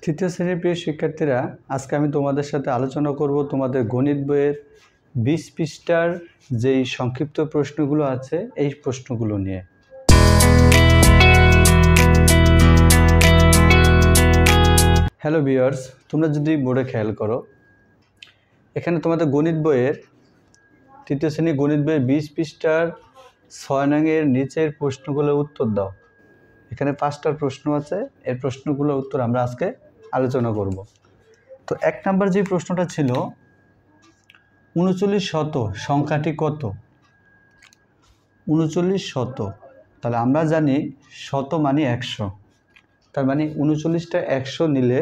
তৃতীয় শ্রেণীর প্রিয় শিক্ষার্থীরা, আজকে আমি তোমাদের সাথে আলোচনা করব তোমাদের গণিত বইয়ের 20 পৃষ্ঠার যেই সংক্ষিপ্ত প্রশ্নগুলো আছে এই প্রশ্নগুলো নিয়ে। হ্যালো ভিউয়ার্স, তোমরা যদি বোর্ডে খেয়াল করো, এখানে তোমাদের গণিত বইয়ের তৃতীয় শ্রেণীর গণিত বইয়ের 20 পৃষ্ঠার 6 নংয়ের নিচের প্রশ্নগুলোর উত্তর দাও। এখানে 5টা প্রশ্ন আছে, এই প্রশ্নগুলোর উত্তর আমরা আজকে আলোচনা করব। তো 1 নম্বর যে প্রশ্নটা ছিল 39 শত সংখ্যাটি কত? 39 শত, তাহলে আমরা জানি শত মানে 100, তার মানে 39টা 100 নিলে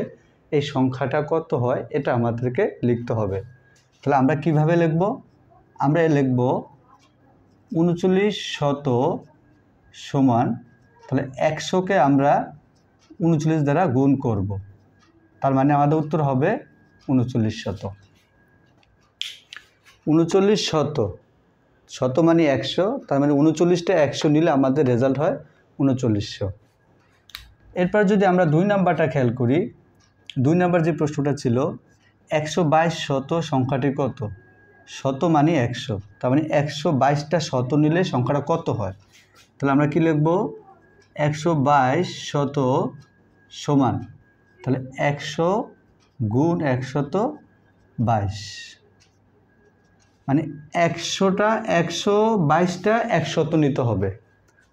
এই সংখ্যাটা কত হয় এটা আমাদেরকে লিখতে হবে। তাহলে আমরা কিভাবে লিখব? আমরা লিখব 39 শত সমান, তাহলে 100কে আমরা 39 দ্বারা গুণ করব, তার মানে আমাদের উত্তর হবে 39 শত। 39 শত, শত মানে 100, তার মানে 39টা 100 নিলে আমাদের রেজাল্ট হয় 3900। এরপর যদি আমরা 2 নাম্বারটা খেয়াল করি, 2 নাম্বার যে প্রশ্নটা ছিল 122 শত সংখ্যাটি কত? শত মানে 100, তার মানে 122টা শত নিলে সংখ্যাটা কত হয়? তাহলে আমরা কি লিখব? 122 শত সমান, তাহলে 100 গুণ 122, মানে 100টা 122টা 100 নিতে হবে।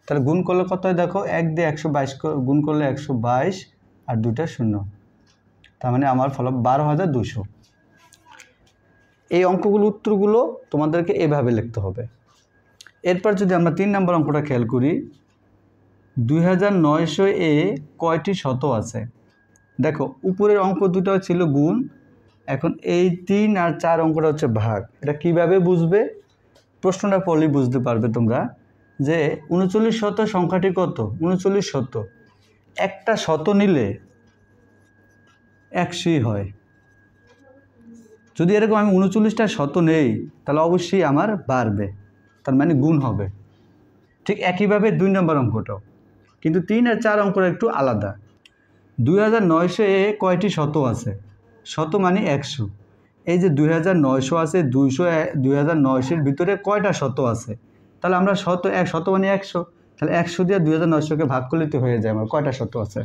তাহলে গুণ করলে কত হয় দেখো, 1 দিয়ে 122 গুণ করলে 122 আর 2টা 0, তার মানে আমার ফল 12200। এই অঙ্কগুলো উত্তরগুলো তোমাদেরকে এভাবে লিখতে হবে। এরপর যদি আমরা 3 নম্বর অঙ্কটা খেয়াল করি, 2900 এ কয়টি শত আছে? দেখো উপরের অঙ্ক দুটো ছিল গুণ, এখন এই 3 আর 4 অঙ্কটা হচ্ছে ভাগ। এটা কিভাবে বুঝবে? প্রশ্নটা পড়লেই বুঝতে পারবে তোমরা যে 39 শত সংখ্যাটি কত? 39 শত, একটা শত নিলে 100ই হয়। যদি এরকম আমি 39টা শত নেই তাহলে অবশ্যই আমার বাড়বে, তার মানে গুণ হবে। ঠিক একইভাবে 2 নম্বর অঙ্কটাও, কিন্তু 3 আর 4 অঙ্কটা একটু আলাদা। 2900 এ কয়টি শত আছে? শত মানে 100, এই যে 2900 আছে, 2900-এর ভিতরে কয়টা শত আছে? তাহলে আমরা শত মানে 100, তাহলে 100 দিয়ে 2900কে ভাগ করলে তো হয়ে যায় আমার কয়টা শত আছে।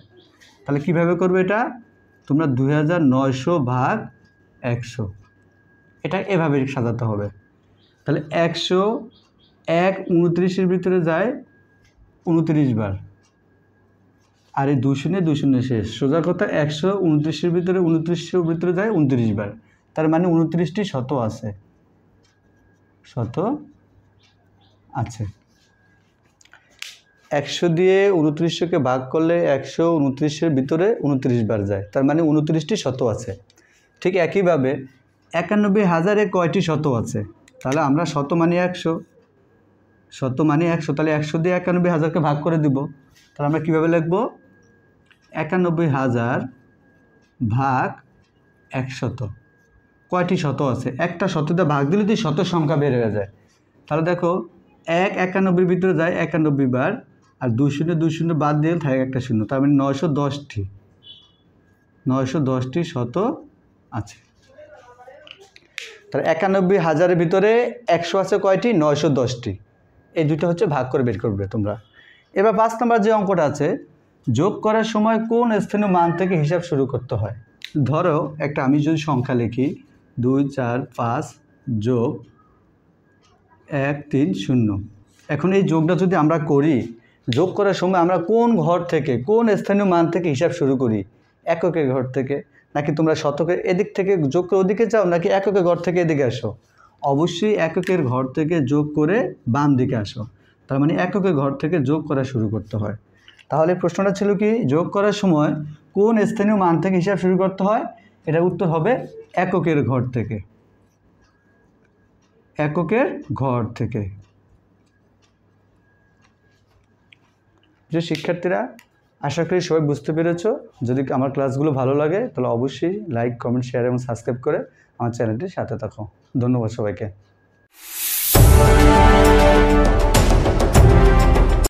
তাহলে কিভাবে করবে এটা? তোমরা 2900 ভাগ 100, এটা এভাবে সাজাতে হবে। তাহলে 100 29-এর ভিতরে যায় 29 বার, আর এই 2 শূন্য শেষ, সোজা কথা 129-এর ভিতরে 2900-এর ভিতরে যায় 29 বার, তার মানে 29টি শত আছে, শত আছে। 100 দিয়ে 2900কে ভাগ করলে 129-এর ভিতরে 29 বার যায়, তার মানে 29টি শত আছে। ঠিক একইভাবে 91,000-এ কয়টি শত আছে? তাহলে আমরা শত মানে 100, শত মানে 100, তাহলে 100 দিয়ে 91,000-কে ভাগ করে দিব। তাহলে আমরা কীভাবে লিখব? 91,000 ভাগ 100, কয়টি শত আছে? একটা শততে ভাগ দিলে তো শত সংখ্যা বের হয়ে যায়। তাহলে দেখো 91-এর ভিতরে যায় 91 বার, আর 2 শূন্য বাদ দিয়ে থাকে একটা শূন্য, তার মানে 910টি শত আছে। তাহলে 91,000-এর ভিতরে 100 আছে কয়টি? 910টি। এই দুটো হচ্ছে ভাগ করে বের করবে তোমরা। এবার 5 নম্বর যে অঙ্কটা আছে, যোগ করার সময় কোন স্থানীয় মান থেকে হিসাব শুরু করতে হয়? ধরো একটা আমি যদি সংখ্যা লিখি 2 4 5 যোগ 1 3 0, এখন এই যোগটা যদি আমরা করি, যোগ করার সময় আমরা কোন ঘর থেকে, কোন স্থানীয় মান থেকে হিসাব শুরু করি? এককের ঘর থেকে, নাকি তোমরা শতকের এদিক থেকে যোগ করে ওদিকে যাও, নাকি এককের ঘর থেকে এদিকে আসো? অবশ্যই এককের ঘর থেকে যোগ করে বাম দিকে আসো, তার মানে এককের ঘর থেকে যোগ করা শুরু করতে হয়। তাহলে প্রশ্নটা ছিল কি, যোগ করার সময় কোন স্থানীয় মান থেকে হিসাব শুরু করতে হয়? এটার উত্তর হবে এককের ঘর থেকে, এককের ঘর থেকে। যে শিক্ষার্থীরা, আশা করি সবাই বুঝতে পেরেছ। যদি আমার ক্লাসগুলো ভালো লাগে তাহলে অবশ্যই লাইক, কমেন্ট, শেয়ার এবং সাবস্ক্রাইব করে আমার চ্যানেলটির সাথে থাকো। ধন্যবাদ সবাইকে।